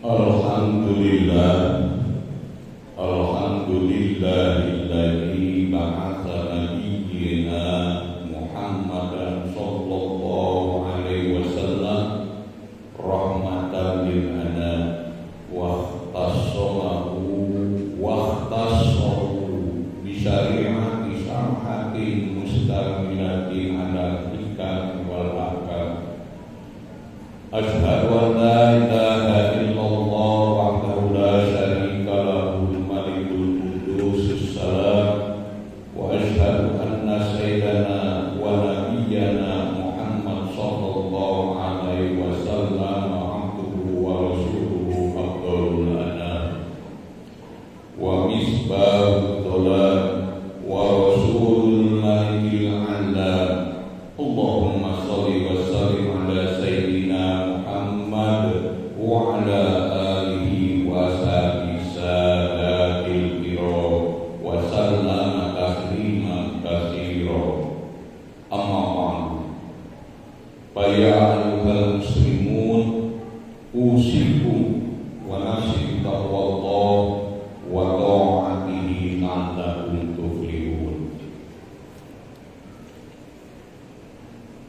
Alhamdulillah, alhamdulillahilladzi ba'atsa nabiyyana Muhammadan sallallahu alaihi wasallam rahmatan lil anam wa tasawwu bi syari'ati samhatin mustamilatin ala hikam wal ahkam. Asyhadu an la ilaha illallah wahdahu la syarika lahul malikul qudus salam wa asyhadu anna sayyidana wa nabiyyana Muhammad sallallahu alaihi wasallam abduhu wa rasuluhu afdalul anam wa misbahud dhalam wa rasulul malikil alam. Allahumma shalli wa sallim ala sayyidina Muhammad wa ala alihi wa sahbihi sadatil kiram wa sallama tasliman katsira. Amma ba'du. Fa ya ayyuhal muslimun usikum wa nafsi taqwallah wa ta'atihi la'allakum tuflihun.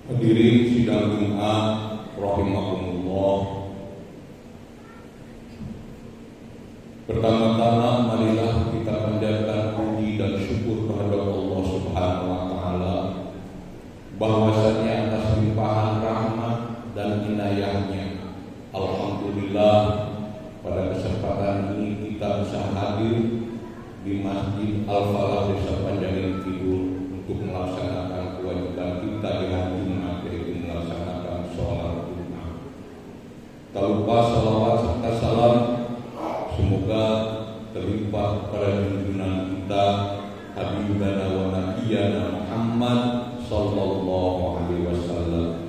Hadirin sidang Jumat rahimakumullah. Pertama-tama marilah kita panjatkan puji dan syukur kepada Allah Subhanahu wa taala bahwasanya atas limpahan rahmat dan inayahnya, alhamdulillah pada kesempatan ini kita bisa hadir di Masjid Al-Falah Desa Panjangin Kidul untuk melaksanakan kewajiban kita di hari Jumat, yaitu melaksanakan sholat Jumat. Tak lupa salawat serta salam semoga terlimpah pada junjungan kita Habibana wa Nabiyana Muhammad sallallahu alaihi wasallam.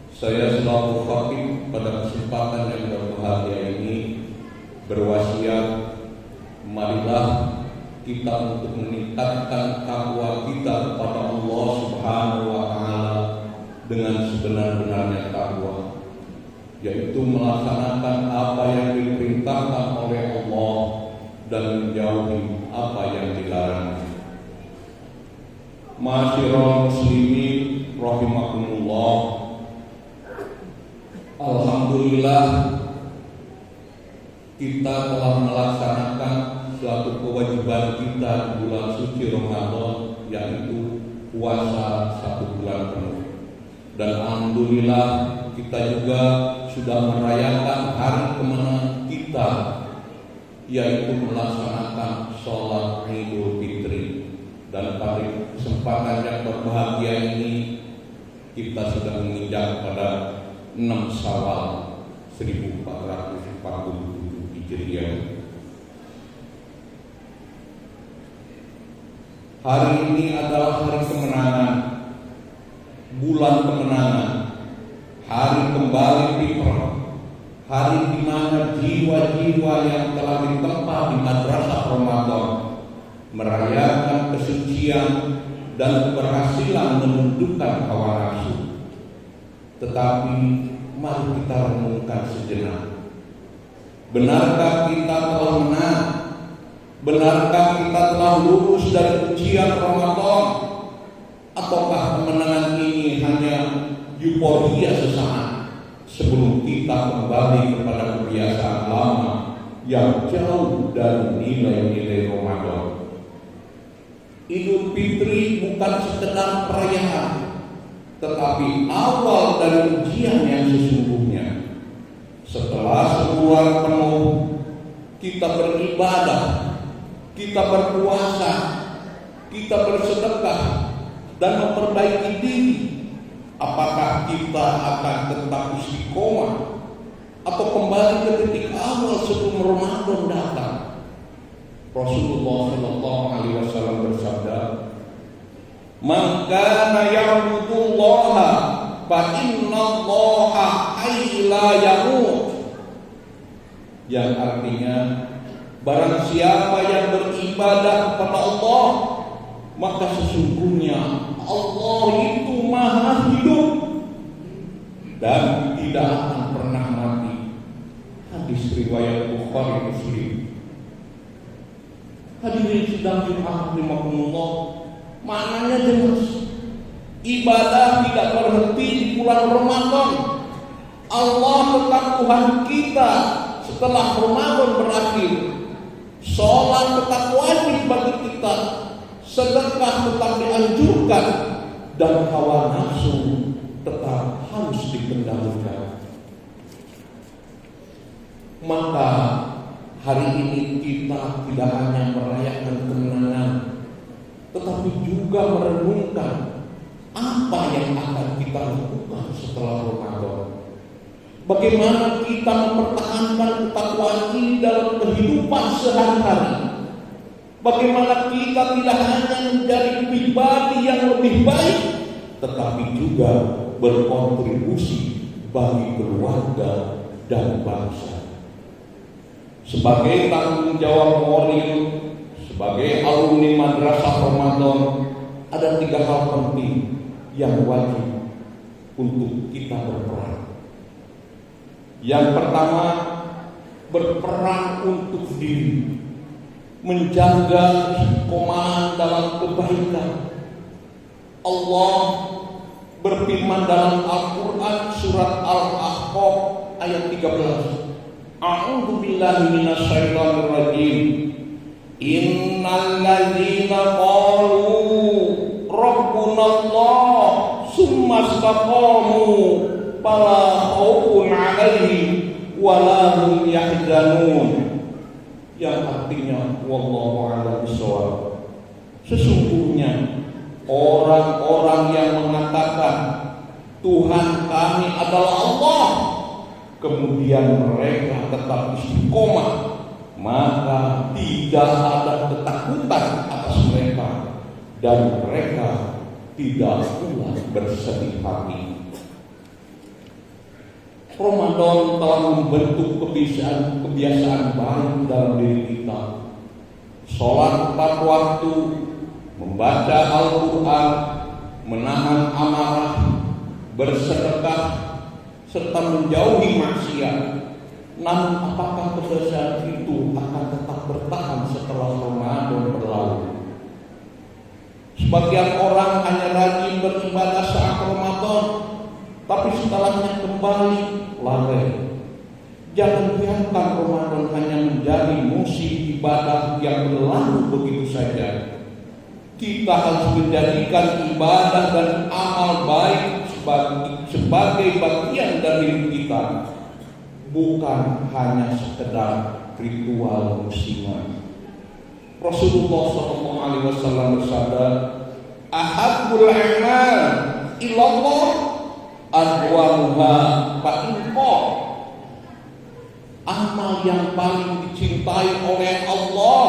Saya selaku khatib pada kesempatan yang berbahagia ini berwasiat, marilah kita untuk meningkatkan takwa kita kepada Allah Subhanahu wa taala dengan sebenar-benarnya takwa, yaitu melaksanakan apa yang diperintahkan oleh Allah dan menjauhi apa yang dilarang. Ma'asyiral muslimin rahimakumullah. Alhamdulillah kita telah melaksanakan suatu kewajiban kita di bulan suci Ramadan, yaitu puasa 1 bulan penuh. Dan alhamdulillah kita juga sudah merayakan hari kemenangan kita, yaitu melaksanakan sholat Idul Fitri. Dan pada kesempatan yang berbahagia ini kita sudah menginjak pada 6 Syawal 1447 Hijriah. Hari ini adalah hari kemenangan, bulan kemenangan, hari kembali fitrah, hari di mana jiwa-jiwa yang telah ditempa di madrasah Ramadan merayakan kesucian dan keberhasilan menundukkan hawa nafsu. Tetapi mari kita renungkan sejenak. Benarkah kita telah menang? Benarkah kita telah lulus dari ujian Ramadan? Ataukah kemenangan ini hanya euforia sesaat sebelum kita kembali kepada kebiasaan lama yang jauh dari nilai-nilai Ramadan? Idul Fitri bukan sekedar perayaan, tetapi awal dari ujian yang sesungguhnya. Setelah sebulan penuh kita beribadah, kita berpuasa, kita bersedekah dan memperbaiki diri, apakah kita akan tetap istiqomah atau kembali ke titik awal sebelum Ramadan datang? Rasulullah sallallahu alaihi wasallam bersabda, "Man kana ya'budullaha fa innallaha la yamut." Yang artinya, barang siapa yang beribadah kepada Allah, maka sesungguhnya Allah itu maha hidup dan tidak akan pernah mati. riwayat Bukhari Muslim. Hadirin sedang dirahmatullah, maknanya jelas. Ibadah tidak berhenti di bulan Ramadan. Allah tetap Tuhan kita setelah Ramadan berakhir. Sholat tetap wajib bagi kita, sedekah tetap dianjurkan, dan hawa nafsu tetap harus dikendalikan. Maka hari ini kita tidak hanya merayakan kemenangan, tetapi juga merenungkan apa yang akan kita lakukan setelah Ramadan. Bagaimana kita mempertahankan ketakwaan ini dalam kehidupan sehari-hari. Bagaimana kita tidak hanya menjadi pribadi yang lebih baik, tetapi juga berkontribusi bagi keluarga dan bangsa. Sebagai tanggung jawab moral, sebagai alumni Madrasah Ramadan, ada 3 hal penting yang wajib untuk kita berperan. Yang pertama, berperan untuk diri, menjaga istiqomah dalam kebaikan. Allah berfirman dalam Al-Quran surat Al-Ahqaf ayat 13. A'udzu billahi minasyaitonir rajim. Innal ladzina qalu rabbunallah summa istaqamu fala khaufun 'alaihim wala hum yahzanun. Yang artinya wallahu a'lam bishawab. Sesungguhnya orang-orang yang mengatakan Tuhan kami adalah Allah, kemudian mereka tetap istiqomah, maka tidak ada ketakutan atas mereka dan mereka tidak pula bersedih hati. Ramadan telah membentuk kebiasaan baik dalam diri kita. Sholat tepat waktu, membaca Al-Quran, menahan amarah, bersedekah, serta menjauhi maksiat. Namun apakah kebiasaan itu akan tetap bertahan setelah Ramadan berlalu? Sebagian orang hanya rajin beribadah saat Ramadan, tapi setelahnya kembali lalai. Jangan biarkan Ramadan hanya menjadi musim ibadah yang berlalu begitu saja. Kita harus menjadikan ibadah dan amal baik sebagai bagian dari hidup kita, bukan hanya sekedar ritual musiman. Rasulullah SAW bersabda, "Ahabbul a'mal ilallah adwamuha fa'inqo." Amal yang paling dicintai oleh Allah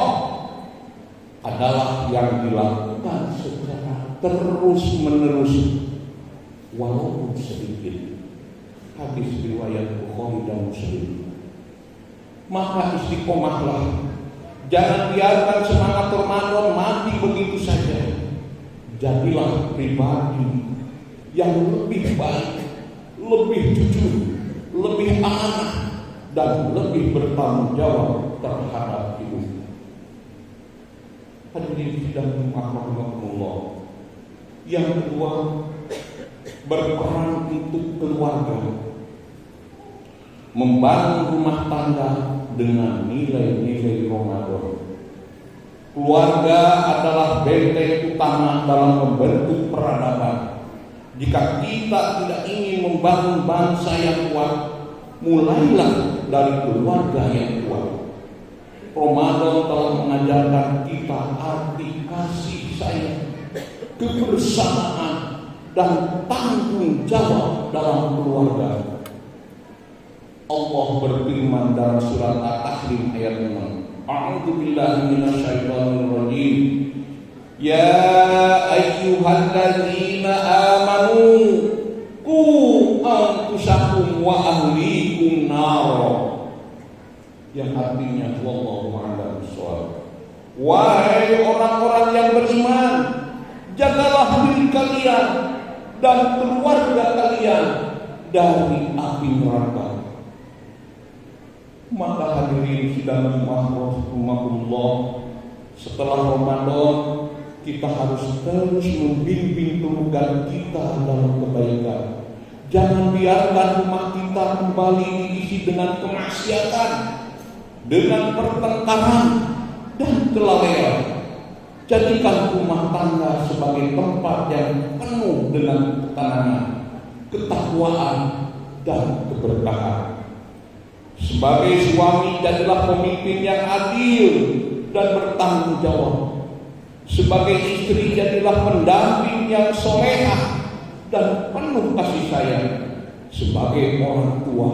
adalah yang dilakukan secara terus-menerus walaupun sedikit. Hadis riwayat Bukhari dan Muslim. Maka istiqomahlah. Jangan biarkan semangat Ramadan mati begitu saja. Jadilah pribadi yang lebih baik, lebih jujur, lebih amanah, dan lebih bertanggung jawab terhadap hidup. Hadirin sidang rahimakumullah. Yang kedua, berperan untuk keluarga, membangun rumah tangga dengan nilai-nilai Ramadan. Keluarga adalah benteng utama dalam membentuk peradaban. Jika kita tidak ingin membangun bangsa yang kuat, mulailah dari keluarga yang kuat. Ramadan telah mengajarkan kita arti kasih sayang, kebersamaan, dan tanggung jawab dalam keluarga. Allah berfirman dalam surat At-Tahrim ayat 6. A'udzu billahi minasyaitonir rajim. Ya ayyuhalladzina amanu qu anfusakum wa ahlikum nar. Yang artinya wallahu a'lam bishawab. Wahai orang-orang yang beriman, jagalah diri kalian dan keluarga kalian dari api neraka. Maka hadirin sidang rahimahullah, setelah Ramadan kita harus terus membimbing keluarga kita dalam kebaikan. Jangan biarkan rumah kita kembali diisi dengan kemaksiatan, dengan pertengkaran dan kelalaian. Jadikan rumah tangga sebagai tempat yang penuh dengan ketenangan, ketakwaan, dan keberkahan. Sebagai suami, jadilah pemimpin yang adil dan bertanggung jawab. Sebagai istri, jadilah pendamping yang solehah dan penuh kasih sayang. Sebagai orang tua,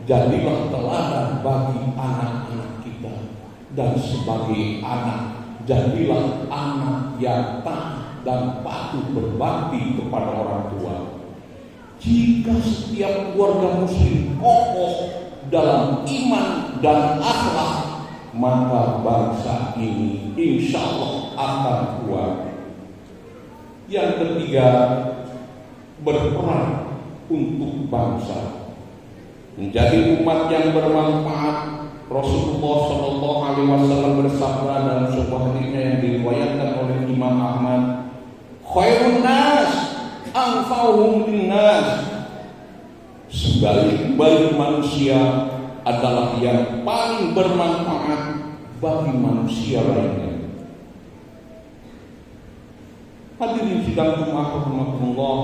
jadilah teladan bagi anak-anak kita. Dan sebagai anak, jadilah anak yang taat dan patuh berbakti kepada orang tua. Jika setiap keluarga muslim kokoh dalam iman dan akhlak, maka bangsa ini insya Allah akan kuat. Yang ketiga, berperan untuk bangsa, menjadi umat yang bermanfaat. Rasulullah SAW bersabda dalam sebuah hadisnya yang diriwayatkan oleh Imam Ahmad, khairun nas anfa'uhum linnas. Sebaik-baik manusia adalah yang paling bermanfaat bagi manusia lainnya. Hadirin sidang rahimahullah,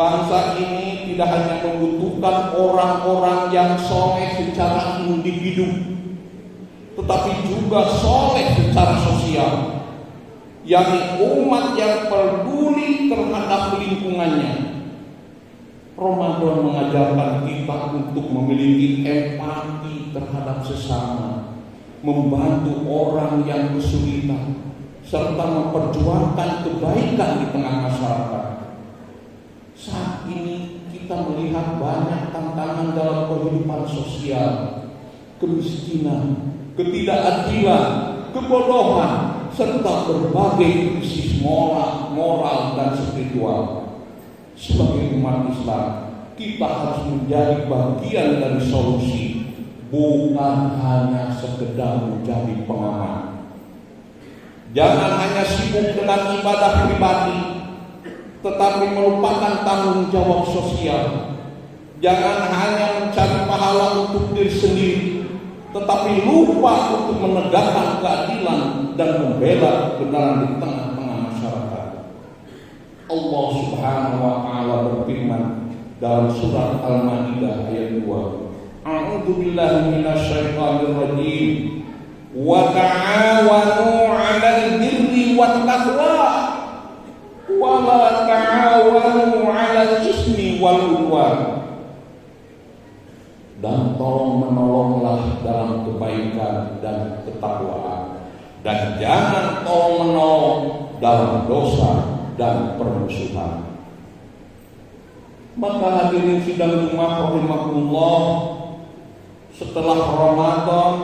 bangsa ini tidak hanya membutuhkan orang-orang yang soleh secara individu, tetapi juga soleh secara sosial, yakni umat yang peduli terhadap lingkungannya. Ramadan mengajarkan kita untuk memiliki empati terhadap sesama, membantu orang yang kesulitan, serta memperjuangkan kebaikan di tengah masyarakat. Saat ini kita melihat banyak tantangan dalam kehidupan sosial, kemiskinan, ketidakadilan, kebodohan, serta berbagai krisis moral dan spiritual. Sebagai umat Islam, kita harus menjadi bagian dari solusi, bukan hanya sekedar menjadi pengamat. Jangan hanya sibuk dengan ibadah pribadi, tetapi melupakan tanggung jawab sosial. Jangan hanya mencari pahala untuk diri sendiri, tetapi lupa untuk menegakkan keadilan dan membela kebenaran di tengah-tengah masyarakat. Allah Subhanahu wa taala berfirman dalam surat Al-Maidah ayat 2. A'udzu billahi minasyaitonir rajim. Wa ta'awanu 'alal birri wat taqwa wa la ta'awanu 'alal ismi wal 'udwan. Dan tolong menolonglah dalam kebaikan dan ketakwaan, dan jangan tolong menolong dalam dosa dan permusuhan. Maka hadirin sidang Jumat rahimahullah, setelah Ramadan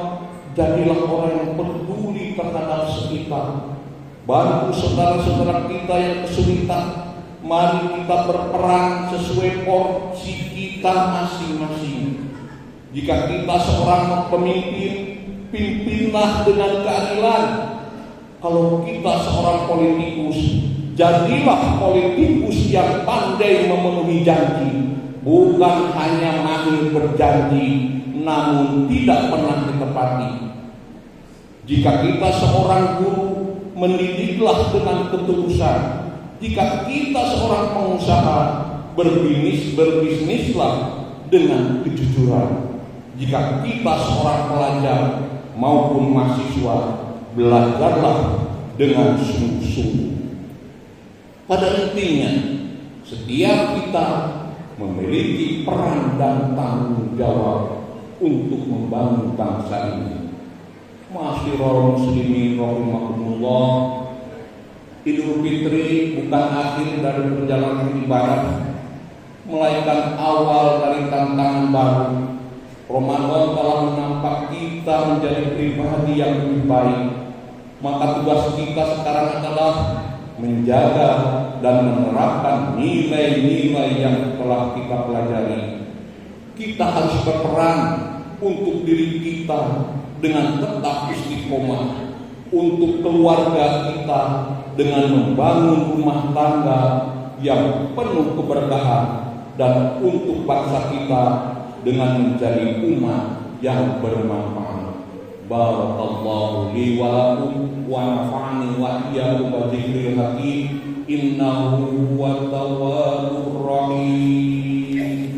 jadilah orang yang peduli terhadap sekitar, bantu saudara-saudara kita yang kesulitan. Mari kita berperan sesuai porsi kita masing-masing. Jika kita seorang pemimpin, pimpinlah dengan keadilan. Kalau kita seorang politikus, jadilah politikus yang pandai memenuhi janji, bukan hanya mahir berjanji namun tidak pernah ditepati. Jika kita seorang guru, mendidiklah dengan ketulusan. Jika kita seorang pengusaha, berbisnislah dengan kejujuran. Jika kita seorang pelajar maupun mahasiswa, belajarlah dengan sungguh-sungguh. Pada intinya, setiap kita memiliki peran dan tanggung jawab untuk membangun bangsa ini. Ma'asyiral muslimin rahimakumullah, Idul Fitri bukan akhir dari perjalanan ibadah, melainkan awal dari tantangan baru. Ramadan telah menampak kita menjadi pribadi yang lebih baik. Maka tugas kita sekarang adalah menjaga dan menerapkan nilai-nilai yang telah kita pelajari. Kita harus berperan untuk diri kita dengan tetap istiqomah, untuk keluarga kita dengan membangun rumah tangga yang penuh keberkahan, dan untuk bangsa kita dengan menjadi umat yang bermanfaat. Barakallahu li wa lakum wa nafa'ani wa iyyakum bi dzikril hakim innahu huwat tawwabur rahim.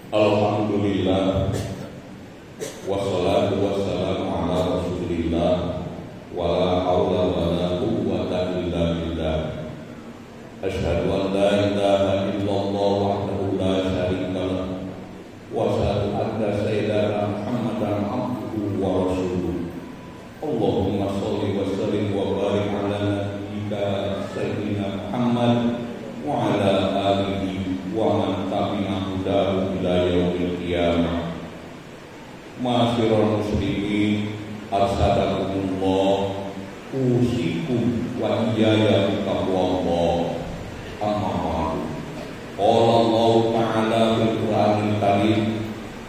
Alhamdulillah, wassalatu wassalamu ala rasulillah, wala hawla wala quwwata illa billah. Asyhadu an la ilaha illallah wahdahu la syarika lah, wa asyhadu anna sayyidana Muhammadan abduhu wa rasuluh. Allahumma shalli wa sallim wa barik ala nabiyyika sayyidina Muhammad wa ala alihi wa man tabi'ahu ila yaumil qiyamah. Ma'asyiral muslimin, arsadakumullah, usikum wa iyaya bittaqwallah. Amma ba'du. Qala Allah ta'ala fil Qur'anil Karim,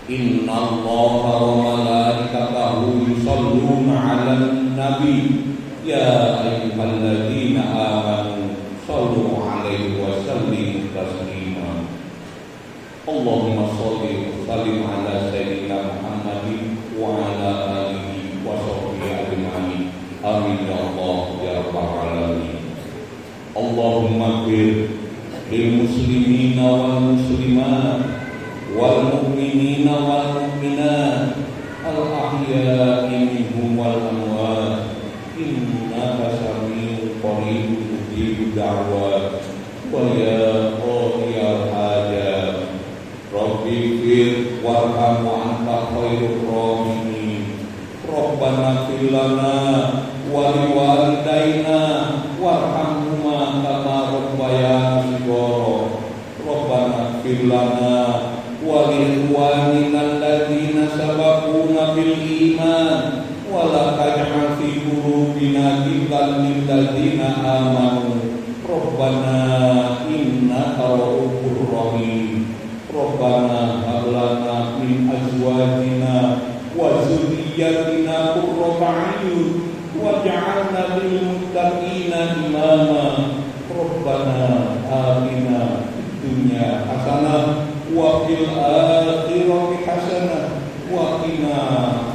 innallaha wa malaikatahu yusholluna 'alan nabi ya ayyuhalladzina amanu shallu 'alaihi wa sallimu taslima. Allahumma sholli wa sallim ala sayyidina Muhammadin wa ala alihi wa sahbihi ajma'in. Amin ya Allah ya rabbal alamin. Allahumma ighfir lil muslimina wal muslimat wal mu'minina wal mu'minat al ahya'i minhum wal amwat innaka sami'un qaribun mujibud da'wat wa ya qadiyal hajat Rabbi fir warham wa anta khairur rahimin. Rabbana fir lana wa liwalidayna warhamhuma kama rabbayana shighara. Rabbana fir lana wa liikhwanina alladziina sabaquna bil iman wa la taj'al fi qulubina ghillan lil ladziina amanu. Rabbana innaka ra'ufur rahim. Rabbana hab lana min azwajina wa dzurriyyatina qurrata a'yun waj'alna lil muttaqina imama. Rabbana atina fid dunya hasanah wa fil akhirati hasanah wa qina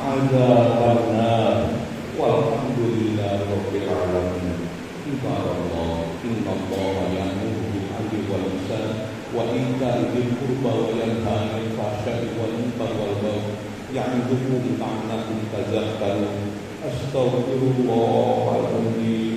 adzabannar. Walhamdulillahi rabbil alamin. Ibaratullah, innallaha ya'muru bil 'adli wal ihsan wa ita'i dzil qurba wa yanha 'anil fahsya'i wal munkari wal baghi ya'idukum la'allakum tadhakkarun. Astaghfirullahaladzim.